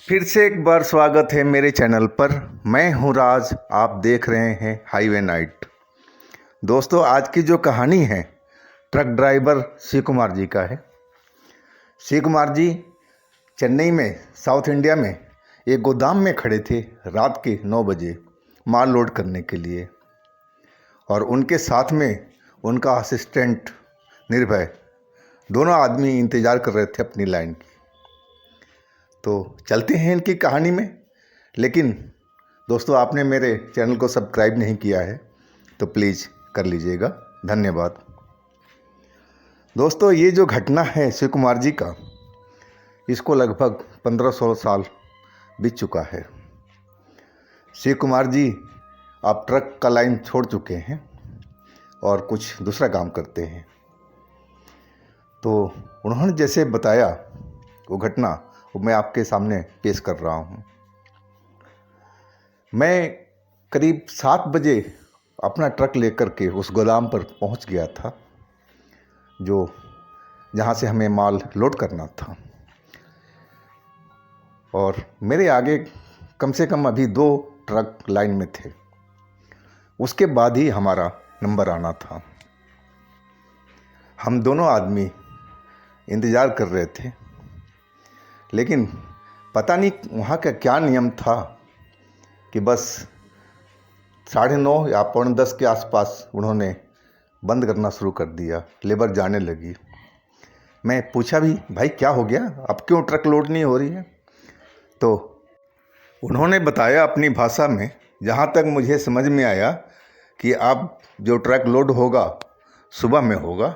फिर से एक बार स्वागत है मेरे चैनल पर। मैं हूं राज, आप देख रहे हैं हाईवे नाइट। दोस्तों, आज की जो कहानी है ट्रक ड्राइवर शिव कुमार जी का है। शिव कुमार जी चेन्नई में, साउथ इंडिया में एक गोदाम में खड़े थे रात के 9 बजे माल लोड करने के लिए, और उनके साथ में उनका असिस्टेंट निर्भय, दोनों आदमी इंतज़ार कर रहे थे अपनी लाइन की। तो चलते हैं इनकी कहानी में। लेकिन दोस्तों, आपने मेरे चैनल को सब्सक्राइब नहीं किया है तो प्लीज़ कर लीजिएगा, धन्यवाद। दोस्तों, ये जो घटना है शिव कुमार जी का, इसको लगभग 15-16 साल बीत चुका है। शिव कुमार जी आप ट्रक का लाइन छोड़ चुके हैं और कुछ दूसरा काम करते हैं। तो उन्होंने जैसे बताया वो घटना, वो मैं आपके सामने पेश कर रहा हूँ। मैं करीब 7 बजे अपना ट्रक लेकर के उस गोदाम पर पहुँच गया था जो जहाँ से हमें माल लोड करना था, और मेरे आगे कम से कम अभी 2 ट्रक लाइन में थे। उसके बाद ही हमारा नंबर आना था। हम दोनों आदमी इंतज़ार कर रहे थे, लेकिन पता नहीं वहाँ का क्या नियम था कि बस 9:30 या 9:45 के आसपास उन्होंने बंद करना शुरू कर दिया, लेबर जाने लगी। मैं पूछा भी, भाई क्या हो गया, अब क्यों ट्रक लोड नहीं हो रही है? तो उन्होंने बताया अपनी भाषा में, जहाँ तक मुझे समझ में आया, कि अब जो ट्रक लोड होगा सुबह में होगा,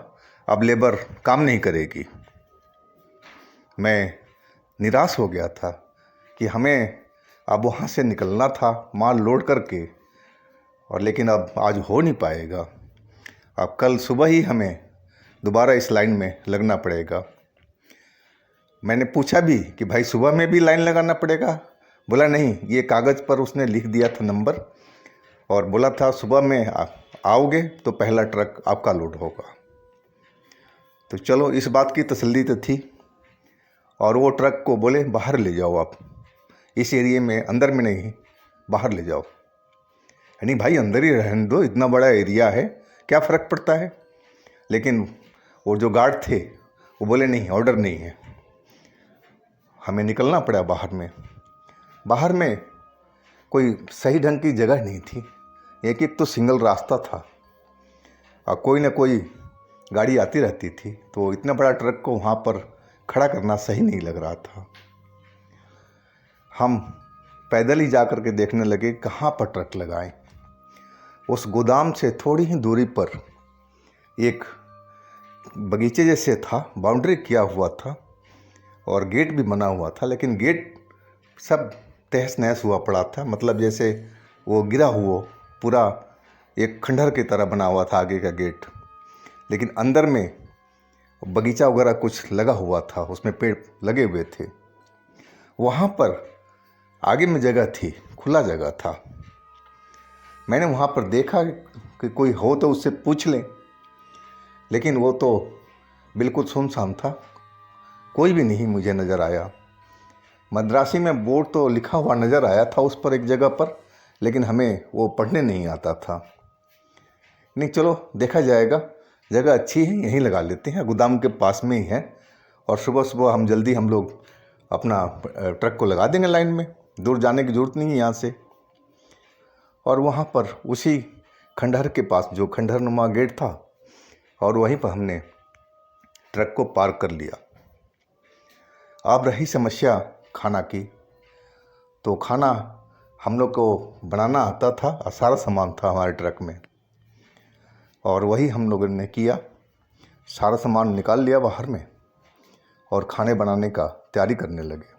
अब लेबर काम नहीं करेगी। मैं निराश हो गया था कि हमें अब वहाँ से निकलना था माल लोड करके, और लेकिन अब आज हो नहीं पाएगा। अब कल सुबह ही हमें दोबारा इस लाइन में लगना पड़ेगा। मैंने पूछा भी कि भाई सुबह में भी लाइन लगाना पड़ेगा? बोला नहीं, ये कागज़ पर उसने लिख दिया था नंबर, और बोला था सुबह में आओगे तो पहला ट्रक आपका लोड होगा। तो चलो, इस बात की तसल्ली तो थी। और वो ट्रक को बोले बाहर ले जाओ, आप इस एरिया में, अंदर में नहीं, बाहर ले जाओ। यानी भाई अंदर ही रहने दो, इतना बड़ा एरिया है, क्या फ़र्क पड़ता है? लेकिन वो जो गार्ड थे वो बोले नहीं, ऑर्डर नहीं है। हमें निकलना पड़ा बाहर में। बाहर में कोई सही ढंग की जगह नहीं थी, एक तो सिंगल रास्ता था, और कोई ना कोई गाड़ी आती रहती थी, तो इतना बड़ा ट्रक को वहाँ पर खड़ा करना सही नहीं लग रहा था। हम पैदल ही जा कर के देखने लगे कहाँ पर ट्रक लगाएं। उस गोदाम से थोड़ी ही दूरी पर एक बगीचे जैसे था, बाउंड्री किया हुआ था और गेट भी बना हुआ था, लेकिन गेट सब तहस नहस हुआ पड़ा था। मतलब जैसे वो गिरा हुआ पूरा एक खंडहर की तरह बना हुआ था आगे का गेट, लेकिन अंदर में बगीचा वगैरह कुछ लगा हुआ था, उसमें पेड़ लगे हुए थे। वहाँ पर आगे में जगह थी, खुला जगह था। मैंने वहाँ पर देखा कि कोई हो तो उससे पूछ लें, लेकिन वो तो बिल्कुल सुनसान था, कोई भी नहीं मुझे नज़र आया। मद्रासी में बोर्ड तो लिखा हुआ नज़र आया था उस पर एक जगह पर, लेकिन हमें वो पढ़ने नहीं आता था। नहीं, चलो देखा जाएगा, जगह अच्छी है, यहीं लगा लेते हैं, गोदाम के पास में ही है, और सुबह सुबह हम लोग अपना ट्रक को लगा देंगे लाइन में, दूर जाने की ज़रूरत नहीं है यहाँ से। और वहाँ पर उसी खंडहर के पास जो खंडहरनुमा गेट था, और वहीं पर हमने ट्रक को पार्क कर लिया। अब रही समस्या खाना की, तो खाना हम लोग को बनाना आता था और सारा सामान था हमारे ट्रक में, और वही हम लोगों ने किया। सारा सामान निकाल लिया बाहर में और खाने बनाने का तैयारी करने लगे।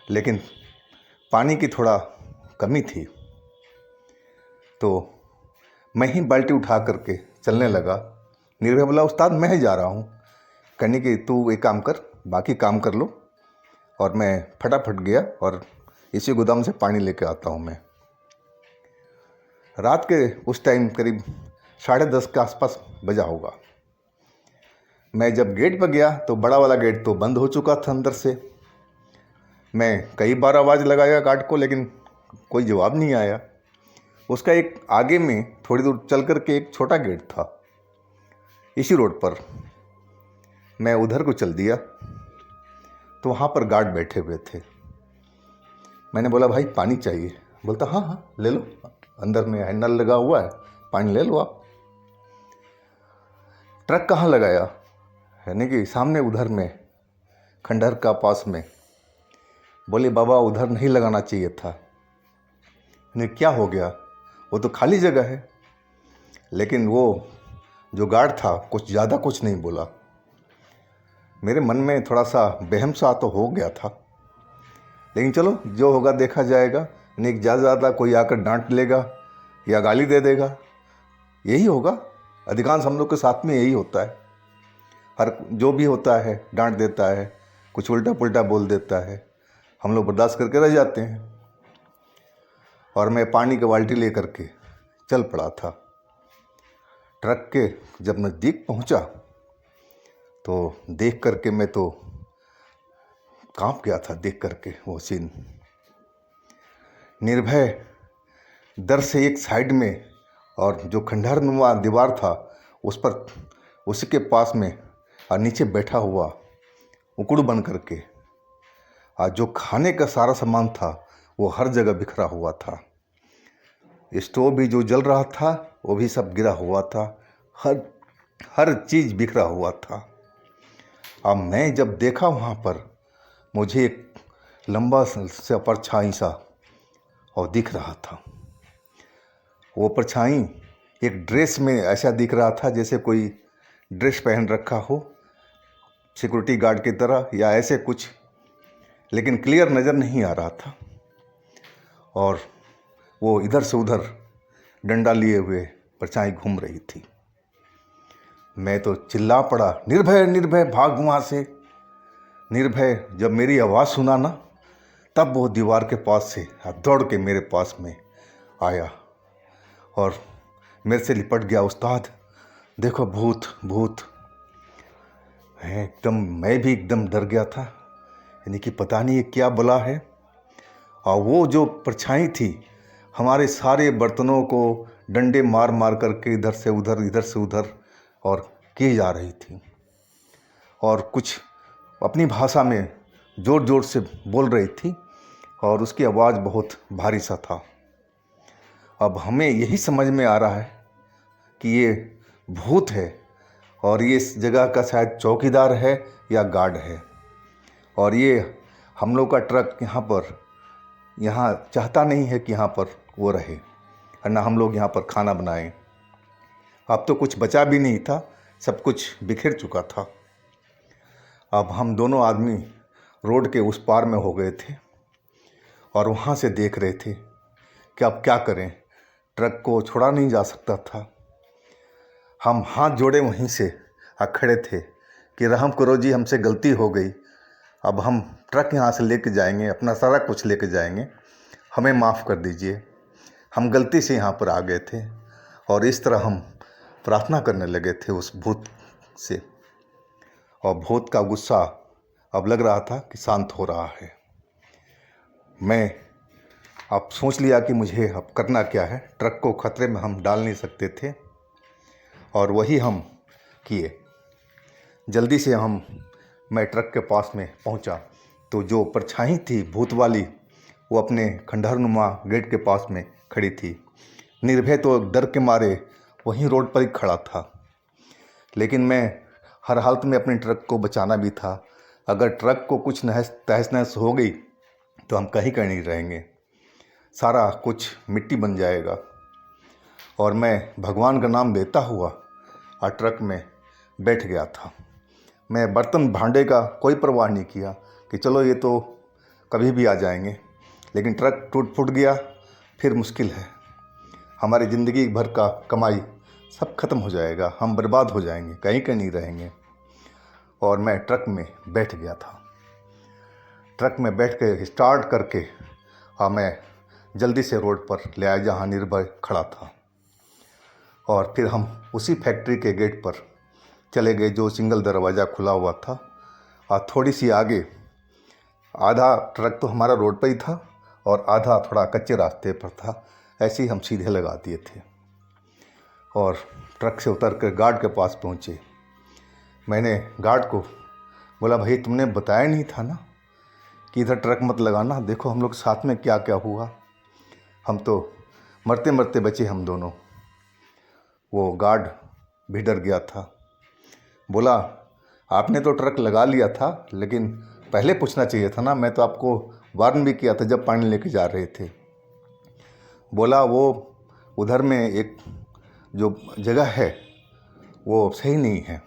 लेकिन पानी की थोड़ा कमी थी, तो मैं ही बाल्टी उठा करके चलने लगा। निर्भय बोला, उस्ताद मैं ही जा रहा हूँ। कहने कि तू एक काम कर, बाकी काम कर लो, और मैं फटाफट गया और इसी गोदाम से पानी लेके आता हूँ। मैं रात के उस टाइम करीब 10:30 के आसपास बजा होगा। मैं जब गेट पर गया तो बड़ा वाला गेट तो बंद हो चुका था अंदर से, मैं कई बार आवाज़ लगाया गार्ड को, लेकिन कोई जवाब नहीं आया। उसका एक आगे में थोड़ी दूर चल कर के एक छोटा गेट था, इसी रोड पर। मैं उधर को चल दिया तो वहाँ पर गार्ड बैठे हुए थे। मैंने बोला भाई पानी चाहिए। बोलता हाँ हाँ ले लो, अंदर में नल लगा हुआ है, पानी ले लो आप। ट्रक कहाँ लगाया, यानी कि सामने उधर में खंडहर का पास में। बोले बाबा उधर नहीं लगाना चाहिए था। नहीं क्या हो गया, वो तो खाली जगह है। लेकिन वो जो गार्ड था कुछ ज़्यादा कुछ नहीं बोला। मेरे मन में थोड़ा सा बहम सा तो हो गया था, लेकिन चलो जो होगा देखा जाएगा। नहीं ज़्यादा कोई आकर डांट लेगा या गाली दे देगा, यही होगा। अधिकांश हम लोग के साथ में यही होता है। हर जो भी होता है डांट देता है, कुछ उल्टा पुल्टा बोल देता है, हम लोग बर्दाश्त करके रह जाते हैं। और मैं पानी की बाल्टी लेकर के चल पड़ा था। ट्रक के जब नज़दीक पहुंचा तो देख करके मैं तो कांप गया था। देख करके वो सीन, निर्भय दर से एक साइड में, और जो खंडहर नुमा दीवार था उस पर, उसी के पास में और नीचे बैठा हुआ उकड़ू बन करके। और जो खाने का सारा सामान था वो हर जगह बिखरा हुआ था। स्टोव भी जो जल रहा था वो भी सब गिरा हुआ था, हर चीज़ बिखरा हुआ था। अब मैं जब देखा वहाँ पर, मुझे एक लंबा सा परछाई सा और दिख रहा था। वो परछाई एक ड्रेस में ऐसा दिख रहा था जैसे कोई ड्रेस पहन रखा हो सिक्योरिटी गार्ड की तरह या ऐसे कुछ, लेकिन क्लियर नज़र नहीं आ रहा था। और वो इधर से उधर डंडा लिए हुए परछाई घूम रही थी। मैं तो चिल्ला पड़ा, निर्भय निर्भय भाग वहाँ से। निर्भय जब मेरी आवाज़ सुना ना, तब वो दीवार के पास से दौड़ के मेरे पास में आया और मेरे से लिपट गया। उस्ताद देखो भूत भूत है। एकदम मैं भी एकदम डर गया था, यानी कि पता नहीं ये क्या बला है। और वो जो परछाई थी हमारे सारे बर्तनों को डंडे मार मार करके इधर से उधर और की जा रही थी, और कुछ अपनी भाषा में ज़ोर ज़ोर से बोल रही थी, और उसकी आवाज़ बहुत भारी सा था। अब हमें यही समझ में आ रहा है कि ये भूत है, और ये इस जगह का शायद चौकीदार है या गार्ड है। और ये हम लोग का ट्रक यहाँ चाहता नहीं है कि यहाँ पर वो रहे, और ना हम लोग यहाँ पर खाना बनाएं। अब तो कुछ बचा भी नहीं था, सब कुछ बिखर चुका था। अब हम दोनों आदमी रोड के उस पार में हो गए थे और वहाँ से देख रहे थे कि अब क्या करें। ट्रक को छोड़ा नहीं जा सकता था। हम हाथ जोड़े वहीं से खड़े थे कि रहम करो जी, हमसे गलती हो गई। अब हम ट्रक यहाँ से लेके जाएंगे, अपना सारा कुछ लेके जाएंगे, हमें माफ़ कर दीजिए, हम गलती से यहाँ पर आ गए थे। और इस तरह हम प्रार्थना करने लगे थे उस भूत से। और भूत का गुस्सा अब लग रहा था कि शांत हो रहा है। मैं अब सोच लिया कि मुझे अब करना क्या है। ट्रक को खतरे में हम डाल नहीं सकते थे, और वही हम किए। जल्दी से मैं ट्रक के पास में पहुंचा तो जो परछाई थी भूत वाली वो अपने खंडहरनुमा गेट के पास में खड़ी थी। निर्भय तो डर के मारे वहीं रोड पर ही खड़ा था, लेकिन मैं हर हालत में अपने ट्रक को बचाना भी था। अगर ट्रक को कुछ तहस नहस हो गई तो हम कहीं नहीं रहेंगे, सारा कुछ मिट्टी बन जाएगा। और मैं भगवान का नाम लेता हुआ ट्रक में बैठ गया था। मैं बर्तन भांडे का कोई परवाह नहीं किया कि चलो ये तो कभी भी आ जाएंगे, लेकिन ट्रक टूट फूट गया फिर मुश्किल है। हमारी ज़िंदगी भर का कमाई सब खत्म हो जाएगा, हम बर्बाद हो जाएंगे, कहीं नहीं रहेंगे। और मैं ट्रक में बैठ गया था। ट्रक में बैठ के स्टार्ट करके मैं जल्दी से रोड पर ले आया जहाँ निर्भय खड़ा था। और फिर हम उसी फैक्ट्री के गेट पर चले गए जो सिंगल दरवाज़ा खुला हुआ था। और थोड़ी सी आगे आधा ट्रक तो हमारा रोड पर ही था और आधा थोड़ा कच्चे रास्ते पर था। ऐसे ही हम सीधे लगा दिए थे और ट्रक से उतर कर गार्ड के पास पहुँचे। मैंने गार्ड को बोला, भाई तुमने बताया नहीं था ना कि इधर ट्रक मत लगाना, देखो हम लोग साथ में क्या क्या हुआ, हम तो मरते मरते बचे हम दोनों। वो गार्ड भी डर गया था। बोला, आपने तो ट्रक लगा लिया था लेकिन पहले पूछना चाहिए था ना, मैं तो आपको वार्न भी किया था जब पानी लेके जा रहे थे। बोला, वो उधर में एक जो जगह है वो सही नहीं है,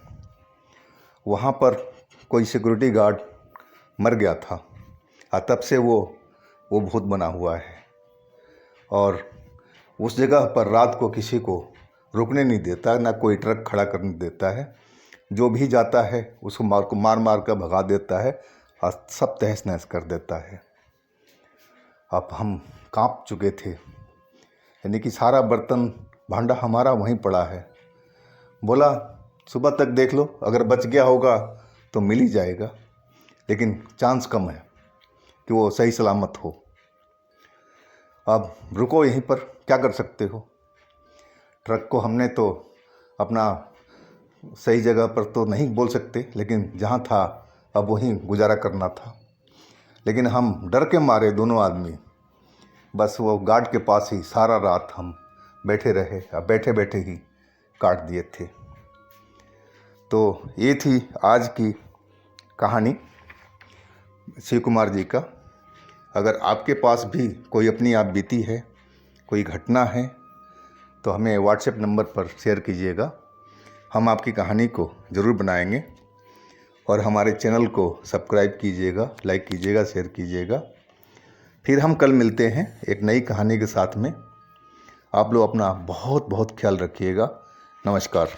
वहाँ पर कोई सिक्योरिटी गार्ड मर गया था और तब से वो भूत बना हुआ है और उस जगह पर रात को किसी को रुकने नहीं देता, ना कोई ट्रक खड़ा करने देता है। जो भी जाता है उसको मार मार कर भगा देता है और सब तहस नहस कर देता है। अब हम कांप चुके थे, यानी कि सारा बर्तन भांडा हमारा वहीं पड़ा है। बोला, सुबह तक देख लो, अगर बच गया होगा तो मिल ही जाएगा, लेकिन चांस कम है कि वो सही सलामत हो। अब रुको यहीं पर, क्या कर सकते हो। ट्रक को हमने तो अपना सही जगह पर तो नहीं बोल सकते, लेकिन जहाँ था अब वहीं गुजारा करना था। लेकिन हम डर के मारे दोनों आदमी बस वो गार्ड के पास ही सारा रात हम बैठे रहे और बैठे बैठे ही काट दिए थे। तो ये थी आज की कहानी शिव कुमार जी का। अगर आपके पास भी कोई अपनी आप बीती है, कोई घटना है, तो हमें व्हाट्सएप नंबर पर शेयर कीजिएगा। हम आपकी कहानी को ज़रूर बनाएंगे और हमारे चैनल को सब्सक्राइब कीजिएगा, लाइक कीजिएगा, शेयर कीजिएगा। फिर हम कल मिलते हैं एक नई कहानी के साथ में। आप लोग अपना बहुत बहुत ख्याल रखिएगा। नमस्कार।